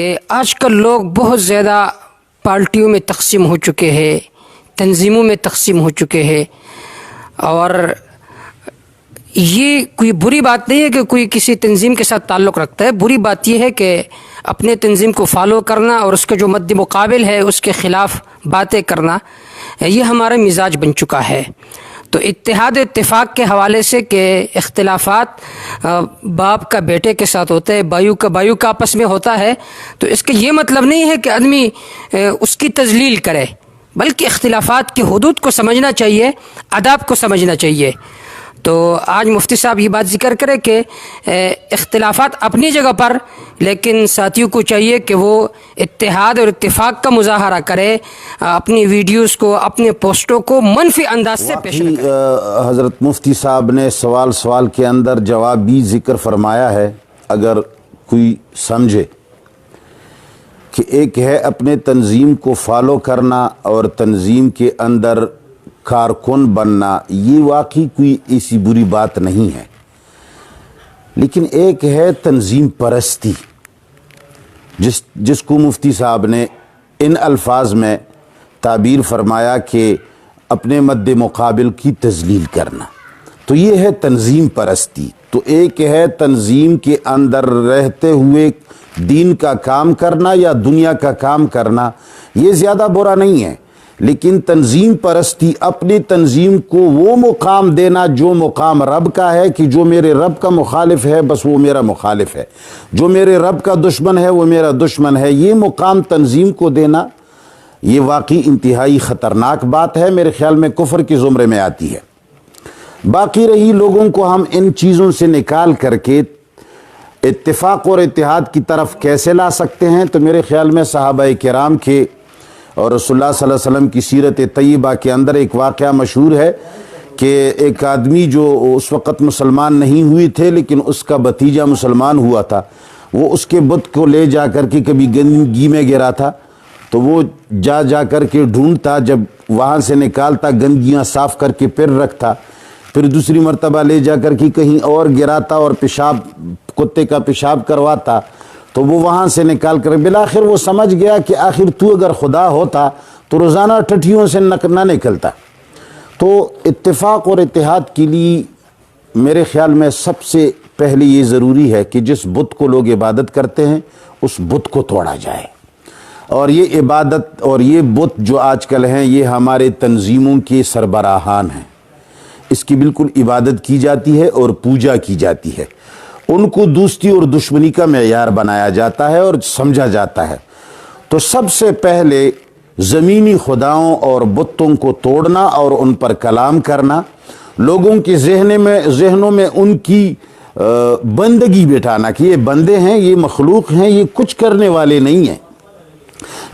کہ آج کل لوگ بہت زیادہ پارٹیوں میں تقسیم ہو چکے ہیں، تنظیموں میں تقسیم ہو چکے ہیں، اور یہ کوئی بری بات نہیں ہے کہ کوئی کسی تنظیم کے ساتھ تعلق رکھتا ہے. بری بات یہ ہے کہ اپنے تنظیم کو فالو کرنا اور اس کے جو مد مقابل ہے اس کے خلاف باتیں کرنا، یہ ہمارا مزاج بن چکا ہے. تو اتحاد و اتفاق کے حوالے سے کہ اختلافات باپ کا بیٹے کے ساتھ ہوتا ہے، بایو کا آپس میں ہوتا ہے، تو اس کا یہ مطلب نہیں ہے کہ آدمی اس کی تذلیل کرے، بلکہ اختلافات کی حدود کو سمجھنا چاہیے، آداب کو سمجھنا چاہیے. تو آج مفتی صاحب یہ بات ذکر کرے کہ اختلافات اپنی جگہ پر، لیکن ساتھیوں کو چاہیے کہ وہ اتحاد اور اتفاق کا مظاہرہ کرے، اپنی ویڈیوز کو، اپنے پوسٹوں کو منفی انداز سے پیش نہ کرے. حضرت مفتی صاحب نے سوال کے اندر جواب بھی ذکر فرمایا ہے. اگر کوئی سمجھے کہ ایک ہے اپنے تنظیم کو فالو کرنا اور تنظیم کے اندر کارکن بننا، یہ واقعی کوئی ایسی بری بات نہیں ہے، لیکن ایک ہے تنظیم پرستی، جس کو مفتی صاحب نے ان الفاظ میں تعبیر فرمایا کہ اپنے مد مقابل کی تذلیل کرنا. تو یہ ہے تنظیم پرستی. تو ایک ہے تنظیم کے اندر رہتے ہوئے دین کا کام کرنا یا دنیا کا کام کرنا، یہ زیادہ برا نہیں ہے، لیکن تنظیم پرستی اپنی تنظیم کو وہ مقام دینا جو مقام رب کا ہے، کہ جو میرے رب کا مخالف ہے بس وہ میرا مخالف ہے، جو میرے رب کا دشمن ہے وہ میرا دشمن ہے، یہ مقام تنظیم کو دینا، یہ واقعی انتہائی خطرناک بات ہے، میرے خیال میں کفر کے زمرے میں آتی ہے. باقی رہی لوگوں کو ہم ان چیزوں سے نکال کر کے اتفاق اور اتحاد کی طرف کیسے لا سکتے ہیں، تو میرے خیال میں صحابہ کرام کے اور رسول اللہ صلی اللہ علیہ وسلم کی سیرت طیبہ کے اندر ایک واقعہ مشہور ہے کہ ایک آدمی جو اس وقت مسلمان نہیں ہوئے تھے لیکن اس کا بھتیجا مسلمان ہوا تھا، وہ اس کے بت کو لے جا کر کے کبھی گندگی میں گرا تھا تو وہ جا کر کے ڈھونڈتا، جب وہاں سے نکالتا گندگیاں صاف کر کے پھر رکھتا، پھر دوسری مرتبہ لے جا کر کے کہیں اور گراتا اور پیشاب، کتے کا پیشاب کرواتا، تو وہ وہاں سے نکال کر بالآخر وہ سمجھ گیا کہ آخر تو اگر خدا ہوتا تو روزانہ ٹھٹھیوں سے نہ نکلتا. تو اتفاق اور اتحاد کے لیے میرے خیال میں سب سے پہلے یہ ضروری ہے کہ جس بت کو لوگ عبادت کرتے ہیں اس بت کو توڑا جائے. اور یہ عبادت اور یہ بت جو آج کل ہیں یہ ہمارے تنظیموں کے سربراہان ہیں، اس کی بالکل عبادت کی جاتی ہے اور پوجا کی جاتی ہے، ان کو دوستی اور دشمنی کا معیار بنایا جاتا ہے اور سمجھا جاتا ہے. تو سب سے پہلے زمینی خداؤں اور بتوں کو توڑنا اور ان پر کلام کرنا، لوگوں کے ذہنوں میں ان کی بندگی بٹھانا کہ یہ بندے ہیں، یہ مخلوق ہیں، یہ کچھ کرنے والے نہیں ہیں.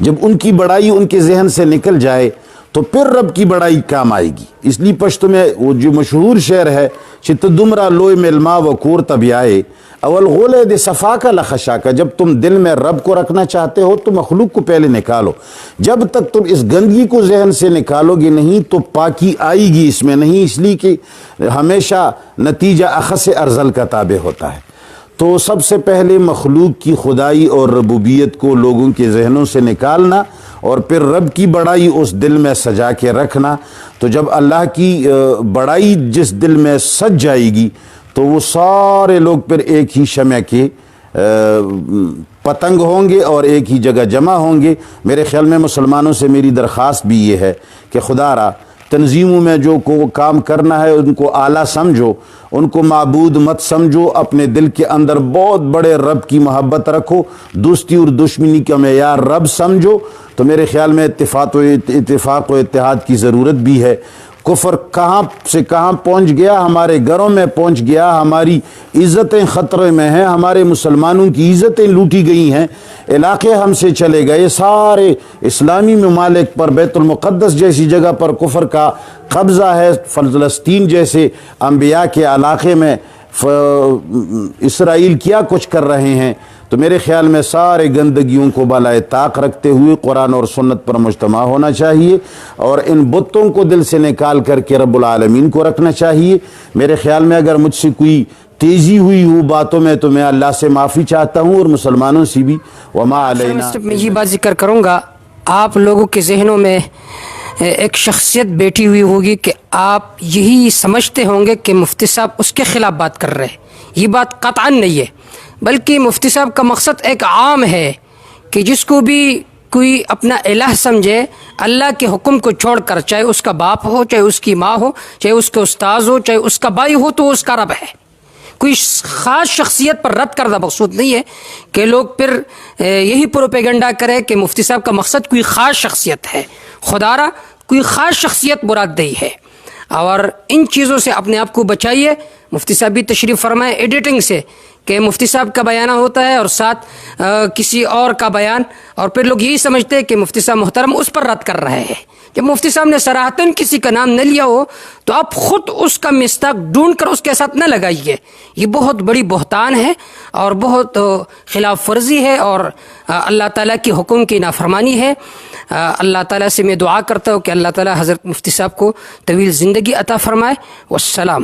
جب ان کی بڑائی ان کے ذہن سے نکل جائے تو پھر رب کی بڑائی کام آئے گی. اس لیے پشتو میں وہ جو مشہور شعر ہے چت دمرا لوئے ملما و کور طبیائے اول غولے دے صفا کا لخشا کا، جب تم دل میں رب کو رکھنا چاہتے ہو تو مخلوق کو پہلے نکالو. جب تک تم اس گندگی کو ذہن سے نکالو گے نہیں تو پاکی آئے گی اس میں نہیں، اس لیے کہ ہمیشہ نتیجہ اخذ ارذل کا تابع ہوتا ہے. تو سب سے پہلے مخلوق کی خدائی اور ربوبیت کو لوگوں کے ذہنوں سے نکالنا اور پھر رب کی بڑائی اس دل میں سجا کے رکھنا. تو جب اللہ کی بڑائی جس دل میں سج جائے گی تو وہ سارے لوگ پھر ایک ہی شمع کے پتنگ ہوں گے اور ایک ہی جگہ جمع ہوں گے. میرے خیال میں مسلمانوں سے میری درخواست بھی یہ ہے کہ خدا را تنظیموں میں جو کو کام کرنا ہے ان کو اعلیٰ سمجھو، ان کو معبود مت سمجھو، اپنے دل کے اندر بہت بڑے رب کی محبت رکھو، دوستی اور دشمنی کا معیار رب سمجھو. تو میرے خیال میں اتفاق و اتحاد کی ضرورت بھی ہے. کفر کہاں سے کہاں پہنچ گیا، ہمارے گھروں میں پہنچ گیا، ہماری عزتیں خطرے میں ہیں، ہمارے مسلمانوں کی عزتیں لوٹی گئی ہیں، علاقے ہم سے چلے گئے. سارے اسلامی ممالک پر، بیت المقدس جیسی جگہ پر کفر کا قبضہ ہے، فلسطین جیسے انبیاء کے علاقے میں اسرائیل کیا کچھ کر رہے ہیں. تو میرے خیال میں سارے گندگیوں کو بالائے طاق رکھتے ہوئے قرآن اور سنت پر مجتمع ہونا چاہیے اور ان بتوں کو دل سے نکال کر کے رب العالمین کو رکھنا چاہیے. میرے خیال میں اگر مجھ سے کوئی تیزی ہوئی ہوں باتوں میں تو میں اللہ سے معافی چاہتا ہوں اور مسلمانوں سے بھی. وما علینا. میں یہ بات ذکر کروں گا، آپ لوگوں کے ذہنوں میں ایک شخصیت بیٹھی ہوئی ہوگی کہ آپ یہی سمجھتے ہوں گے کہ مفتی صاحب اس کے خلاف بات کر رہے ہیں. یہ بات قطعاً نہیں ہے، بلکہ مفتی صاحب کا مقصد ایک عام ہے کہ جس کو بھی کوئی اپنا الہ سمجھے، اللہ کے حکم کو چھوڑ کر، چاہے اس کا باپ ہو، چاہے اس کی ماں ہو، چاہے اس کے استاذ ہو، چاہے اس کا بھائی ہو، تو وہ اس کا رب ہے. کوئی خاص شخصیت پر رد کرنا مقصود نہیں ہے کہ لوگ پھر یہی پروپیگنڈا کرے کہ مفتی صاحب کا مقصد کوئی خاص شخصیت ہے. خدا را کوئی خاص شخصیت مراد نہیں ہے، اور ان چیزوں سے اپنے آپ کو بچائیے. مفتی صاحب بھی تشریف فرمائے ایڈیٹنگ سے کہ مفتی صاحب کا بیانہ ہوتا ہے اور ساتھ کسی اور کا بیان، اور پھر لوگ یہی سمجھتے ہیں کہ مفتی صاحب محترم اس پر رد کر رہے ہیں. جب مفتی صاحب نے صراحتاً کسی کا نام نہ لیا ہو تو آپ خود اس کا مصداق ڈھونڈ کر اس کے ساتھ نہ لگائیے. یہ بہت بڑی بہتان ہے اور بہت خلاف ورزی ہے اور اللہ تعالیٰ کی حکم کی نافرمانی ہے. اللہ تعالیٰ سے میں دعا کرتا ہوں کہ اللہ تعالیٰ حضرت مفتی صاحب کو طویل زندگی عطا فرمائے. والسلام.